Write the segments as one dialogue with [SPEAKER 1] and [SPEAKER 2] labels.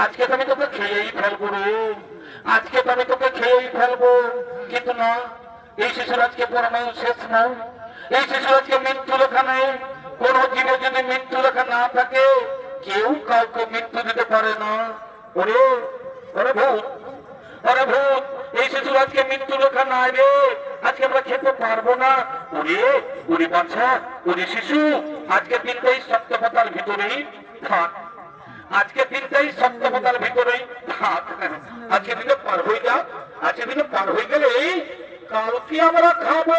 [SPEAKER 1] আজকে তো আমি তোকে খেয়েই ফেলবো রে, আজকে তো আমি তোকে খেয়েই ফেলবো। কিন্তু না, এই শিশুর আজকে পড়ানো শেষ নয়, এই শিশুর আজকে মৃত্যু লেখা নেই। কোন জীবে যদি মৃত্যু লেখা না থাকে, কেউ কাউকে মৃত্যু দিতে পারে না। ওরে ওরে ভূত, ওরে ভূত, এই শিশুর আজকে মৃত্যু লেখা নাই রে, আজকে আমরা খেতে পারবো না। ওরে ওরে বাচ্চা, ওরে শিশু, আজকে দিনটাই সত্যপতার ভিতরেই থাক, আজকে দিনটাই সত্যপতার ভিতরেই থাক। আজকে দিনে পার হয়ে যা, আজকে দিনে পার হয়ে গেলে কালকে আমরা খাবো।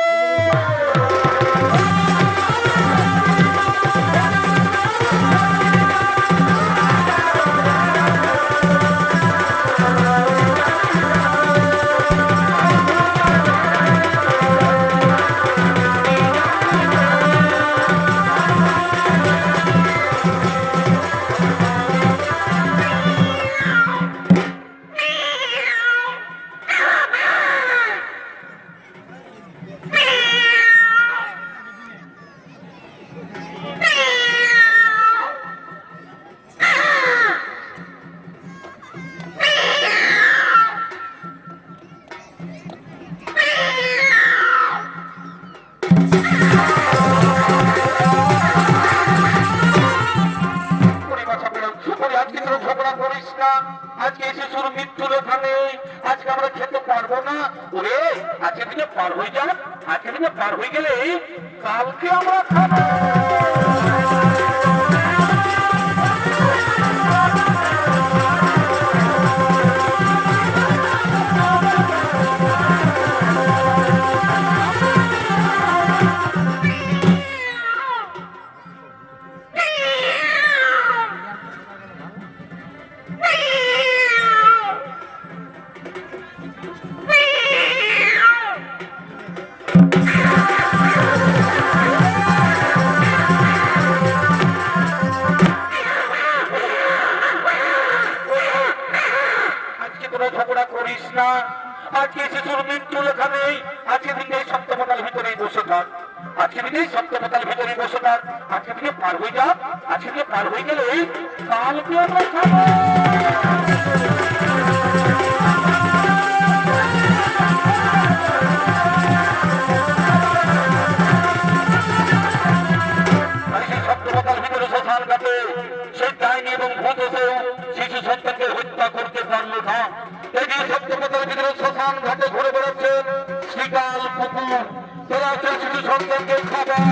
[SPEAKER 1] আজকে শিশুর মৃত্যু লেখা নেই, আজকে আমরা খেতে পারবো না। ওরে আজকে দিনে পার হয়ে যাক, আজকে দিনে পার হয়ে গেলে কালকে আমরা খাবো। ঝগড়া করিস না, আজকে শিশুর মৃত্যু লেখা নেই, আজকে দিনে সত্যপতার ভিতরেই বসে থাক, আজকে দিনে সত্যপতার ভিতরেই বসে থাক, আজকে দিনে পার হয়ে যাক, আজকে দিনে পার হয়ে গেলে কালকে আমরা খাবো। সত্যপতার ভিতরে শ্মশান ঘাটে সেই ডাইনি এবং ভূত এসেও শিশু সন্তানকে হত্যা করতে পারলো না। এই যে সত্যপতার ভিতরে শ্মশান ঘাটে ঘুরে বেড়াচ্ছেন শ্রীকাল কুকুর, তারা সেই শিশু সন্তানকে খাবার।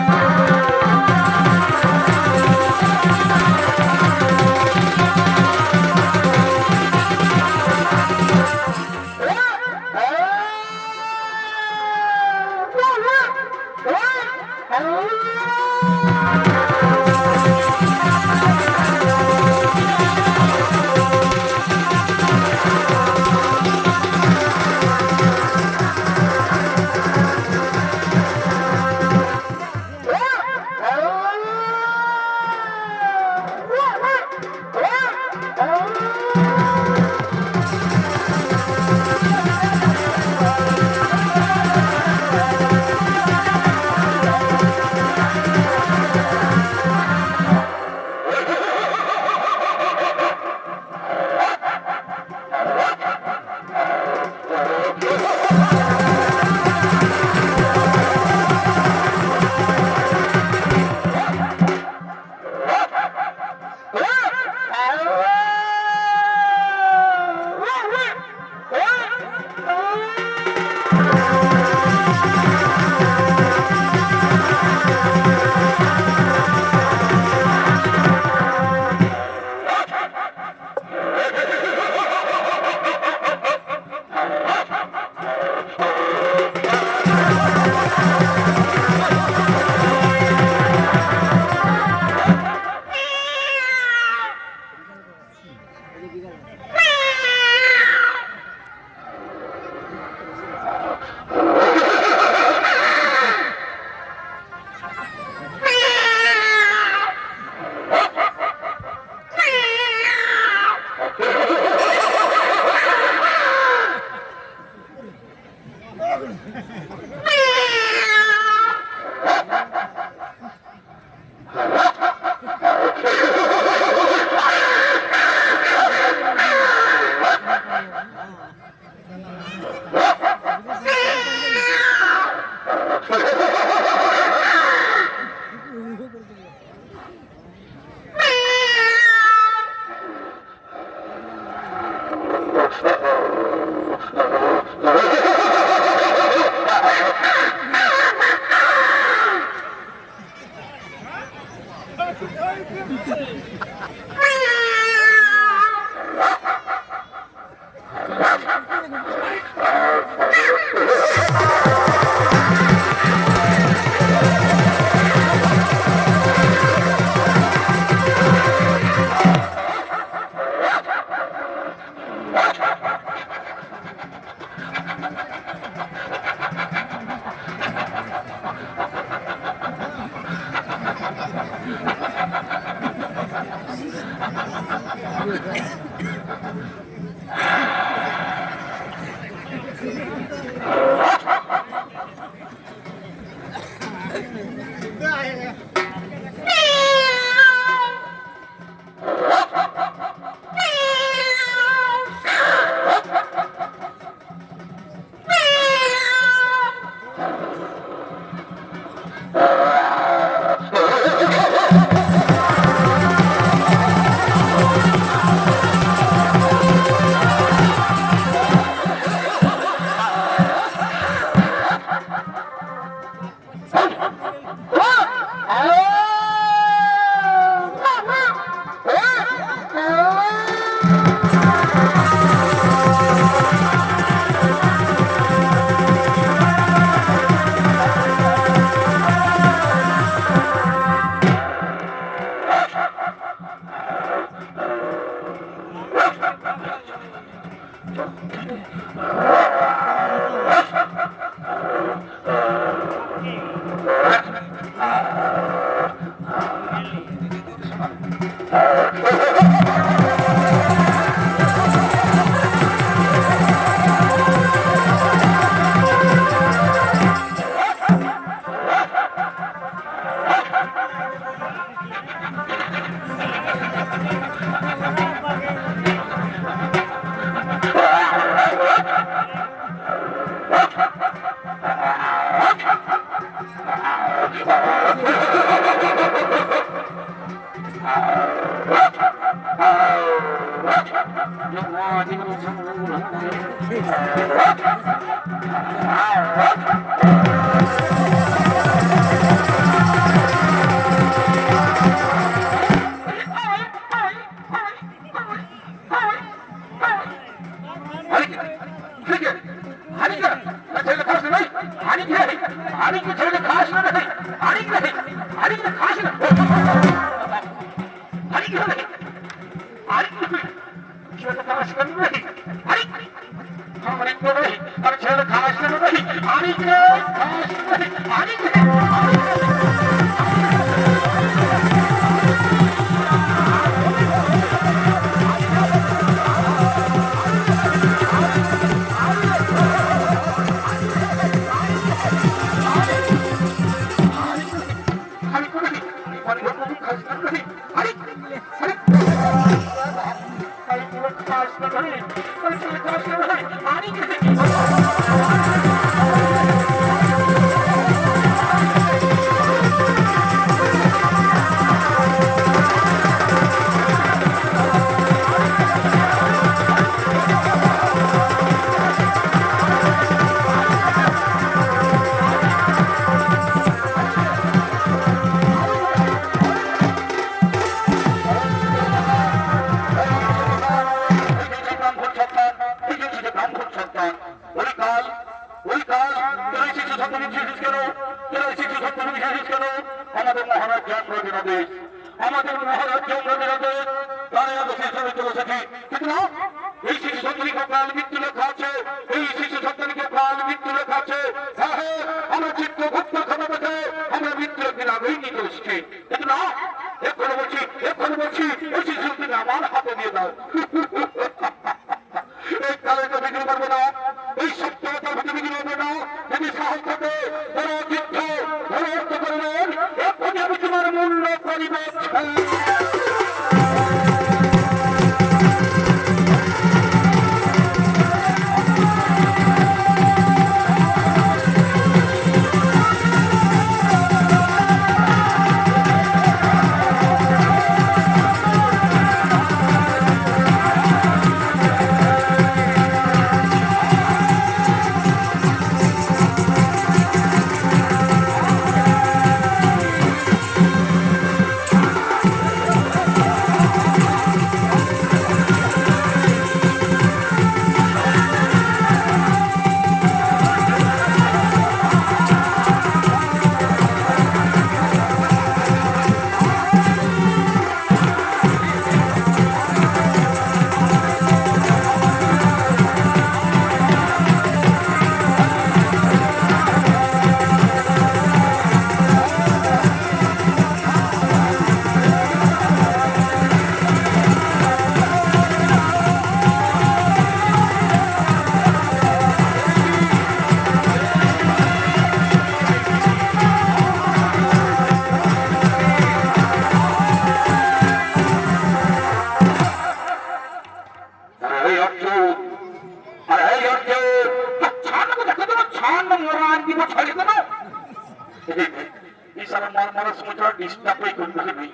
[SPEAKER 1] ইশারা মার মারার সময় তোরা ডিস্টার্বই করতে হবে।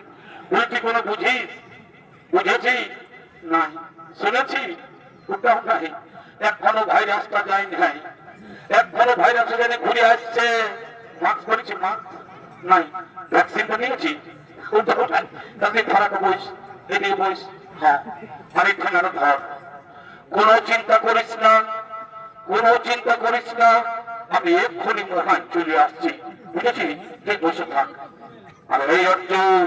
[SPEAKER 1] বলছি কোনো বুঝিস? বুঝেছি নাই, শুনেছি ওটাও নাই। এখনো ভাইরাসটা যায় নাই, এখনো ভাইরাস এখানে ঘুরে আসছে। মাস্ক করেছি, মাস্ক নাই। ভ্যাকসিনটা নিয়েছি, ওটাও নাই। তাকে ধরাটা বইস, এদিকে বইস, হ্যাঁ আরেকখানে আরো ধর। কোনো চিন্তা করিস না, কোনো চিন্তা করিস না, আমি এক্ষুনি মহান চলে আসছি, বুঝেছি? তুই বসে থাক। আর এই অর্জুন,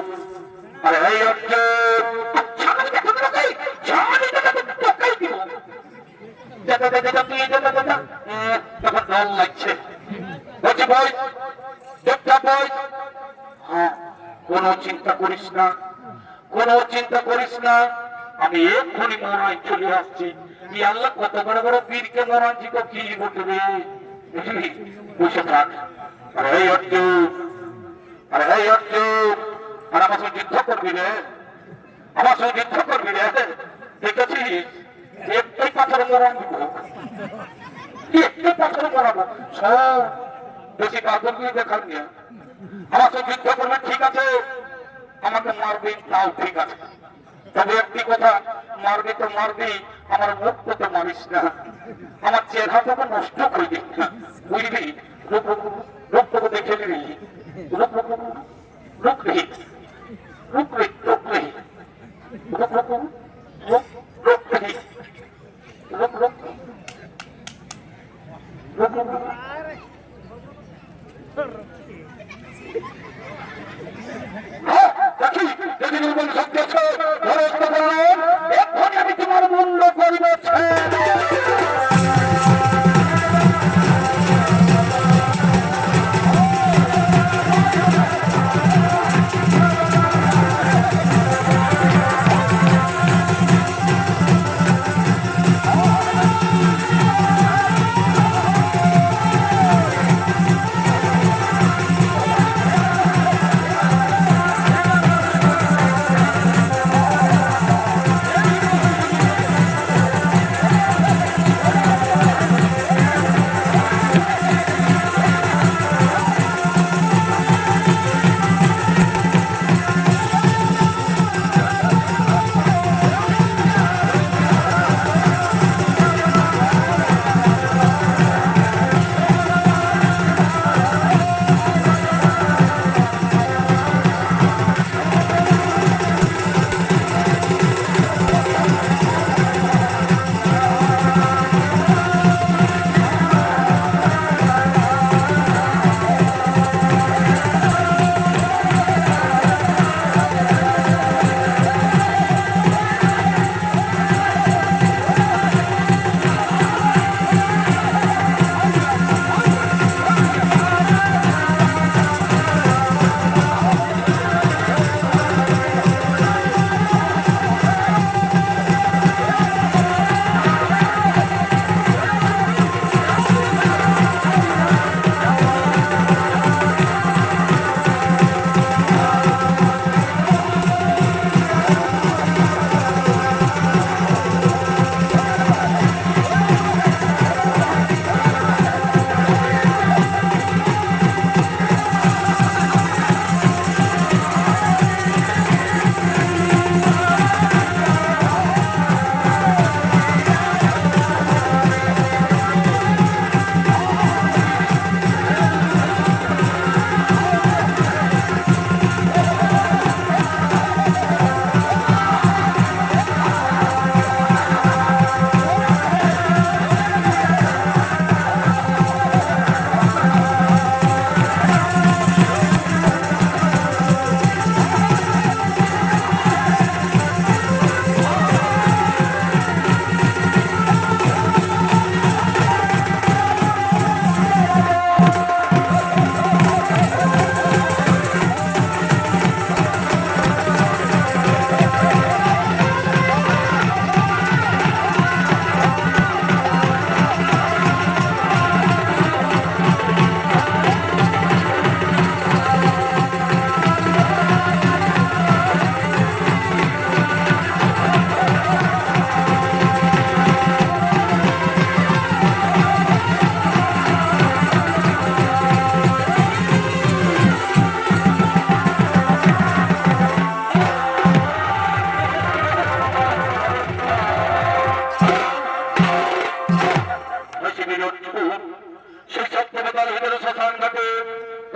[SPEAKER 1] আর এই অর্জুন তখন ডর লাগছে। বলছি বই, চুপচাপ বই। হ্যাঁ, কোনো চিন্তা করিস না, কোনো চিন্তা করিস না, আমি এক্ষুনি মহান চলে আসছি। কি আল্লাহ কত বড় বড় পীরকে মরানছি, তো কি বলবে? বসে থাক। আর এই অর্জুন, আর এই অর্জুন, আর আমার সঙ্গে যুদ্ধ করবি রে, আমার সঙ্গে যুদ্ধ করবি রে। দেখেছিস একটাই পাথর মরান দিব, একটাই পাথর মরাবো। সব বেশি কাগজ দিয়ে দেখার নিয়ে আমার সঙ্গে যুদ্ধ করবে, ঠিক আছে? আমাকে মারবি, তাও ঠিক আছে। তবে একটি কথা, মারবি তো মারবি, আমার মুখটা তো মারিস না, আমার চেহারাটাকে নষ্ট করে দিস না, বুঝবি? রূপটাকে দেখে নিবি, রূপ রূপ রূপ রে, রূপ রে, রূপ রে, রূপ রূপ রূপ রূপ রে, রূপ রূপ রূপ রূপ। দেখি দেখি নির্মল শক্তি আছে, এক্ষুনি আমি তোমার মুন্ড করিবে।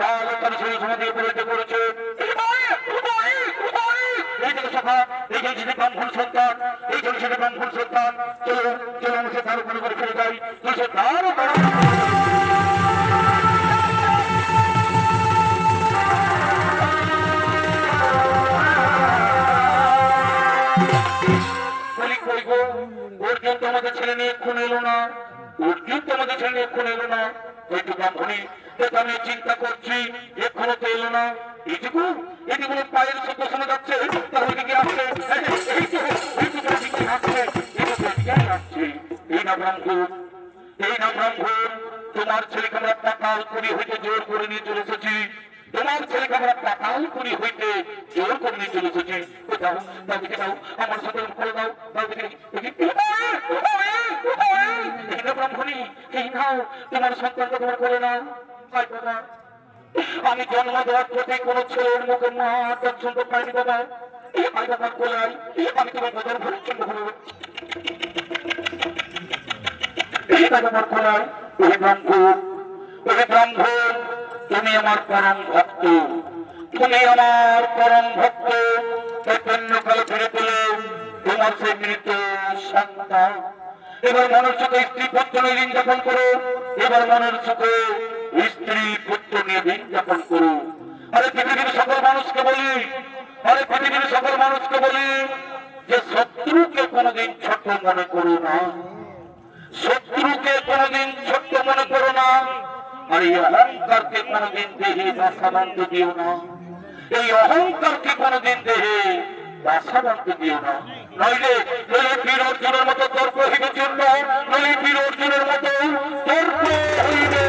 [SPEAKER 1] কাল তার সেই সমাধি উপলব্ধি করেছে। এই থেকে সভা, এই যে সেটা ব্রাহ্মণ সন্তান, এই যে সেটা ব্রাহ্মণ সন্তান, চলো চলো আমি সে তার উপরে করে ফিরে যাই, সে তার অর্জুন তোমাদের ছেলে নিয়ে খুন এলো না, অর্জুন তোমাদের ছেলে নিয়ে খুন এলো না, হয়তো ব্রাহ্মণী আমি চিন্তা করছি এখনো তো এলো না। এইটুকু এটুকু পায়ের শব্দ শোনা যাচ্ছে, তাহলে কি আসছে, আসছে এই না ব্রাহ্মণ, এই না ব্রাহ্মণ, তোমার ছেলেকে আমরা পাতাল করি হইতে জোর করে নিয়ে চলে এসেছি, তোমার ছেলেকে আমরা পাতাল করি হইতে জোর করে নিয়ে চলে এসেছি। দাও দাও দিকে দাও, আমার সাথে করে দাও, দাও দিকে ব্রাহ্মণী, এই নাও তোমার সন্তানকে তোমার করে নাও। আমি জন্ম দেওয়ার প্রতি কোন ছেলের মুখে মা দর্শন তো পাইনি বাবা, আমি বাবা কোলাই, আমি তোমার বাবার পরিচ্ছন্ন করবো আমার কোলাই। ওই ব্রাহ্মণ, ওই ব্রাহ্মণ, তুমি আমার পরম ভক্ত, তুমি আমার পরম ভক্ত, পুণ্যকালে ফিরে পেলে তোমার সেই মৃত সন্তান। এবার মনের সুখে স্ত্রী পুত্র নিয়ে দিন যাপন করো, এবার মনের সুখে স্ত্রী পুত্র নিয়ে দিন যাপন করো। আরে পৃথিবীর সকল মানুষকে বলি, আরে পৃথিবীর সকল মানুষকে বলি যে শত্রুকে কোনোদিন ছোট মনে করো না, শত্রুকে কোনোদিন ছোট মনে করো না, আর এই অহংকারকে কোনোদিন দেহে বাসাবন্ত দিও না, এই অহংকারকে কোনোদিন দেহে বাসাবন্ত দিও না। নইলে নইলে বীর অর্জুনের মতো তর্ক হইবে চূর্ণ, নইলে বীর অর্জুনের মতো তর্ক হইবে